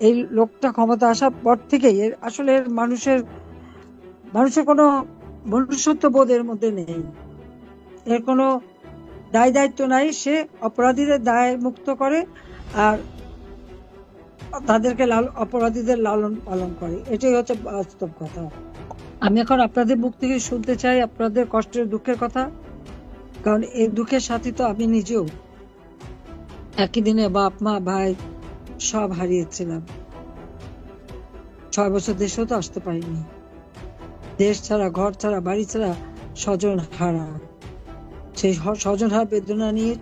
এই লোকটা ক্ষমতা আসার পর থেকেই আসলে মানুষের কোনো মনুষ্যত্ব বোধের মধ্যে নেই, এর কোনো দায় দায়িত্ব নাই। সে অপরাধীদের দায় মুক্ত করে আর তাদেরকে অপরাধীদের লালন পালন করে, এটাই হচ্ছে বাস্তব কথা। আমি এখন আপনাদের মুখ থেকে শুনতে চাই আপনাদের কষ্টের দুঃখের কথা, কারণ এই দুঃখের সাথে তো আমি নিজেও একই দিনে বাপ মা ভাই সব হারিয়েছিলাম। 6 বছর দেশেও তো আসতে পারিনি, দেশ ছাড়া, ঘর ছাড়া, বাড়ি ছাড়া, স্বজন হারা। সেই স্বজন হারা বেদনা নিয়ে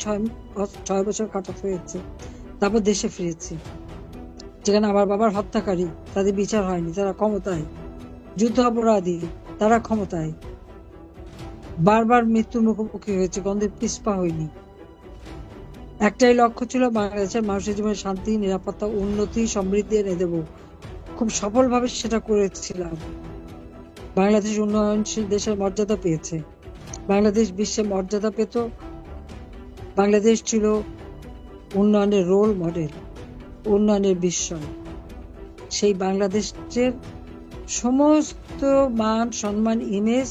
6 বছর কাটাতে হয়েছে। তারপর দেশে ফিরেছি, যেখানে আমার বাবার হত্যাকারী তাদের বিচার হয়নি, তারা ক্ষমতায়, যুদ্ধ অপরাধী তারা ক্ষমতায়, বারবার মৃত্যুর মুখোমুখি হয়েছে, গন্ধে পিছপা হয়নি। একটাই লক্ষ্য ছিল, বাংলাদেশের মানুষের জীবনে শান্তি, নিরাপত্তা, উন্নতি, সমৃদ্ধি এনে দেব। খুব সফলভাবে সেটা করেছিলাম। বাংলাদেশ উন্নয়নশীল দেশের মর্যাদা পেয়েছে, বাংলাদেশ বিশ্বে মর্যাদা পেত, বাংলাদেশ ছিল উন্নয়নের রোল মডেল, উন্নয়নের বিস্ময়। সেই বাংলাদেশের সমস্ত মান সম্মান ইমেজ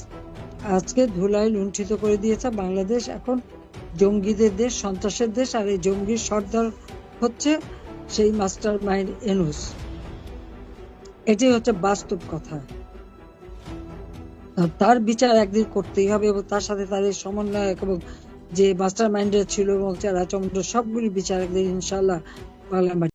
আজকে ধুলায় লুণ্ঠিত করে দিয়েছে। বাংলাদেশ এখন জঙ্গিদের দেশ, সন্ত্রাসের দেশ, আর এই জঙ্গির সর্দার হচ্ছে সেই মাস্টার মাইন্ড ইউনূস। এটাই হচ্ছে বাস্তব কথা। তার বিচার একদিন করতেই হবে এবং তার সাথে তার এই সমন্বয়ক এবং যে মাস্টার মাইন্ডের ছিল এবং যারা চন্দ্র, সবগুলি বিচার একদিন ইনশাআল্লাহ বাংলা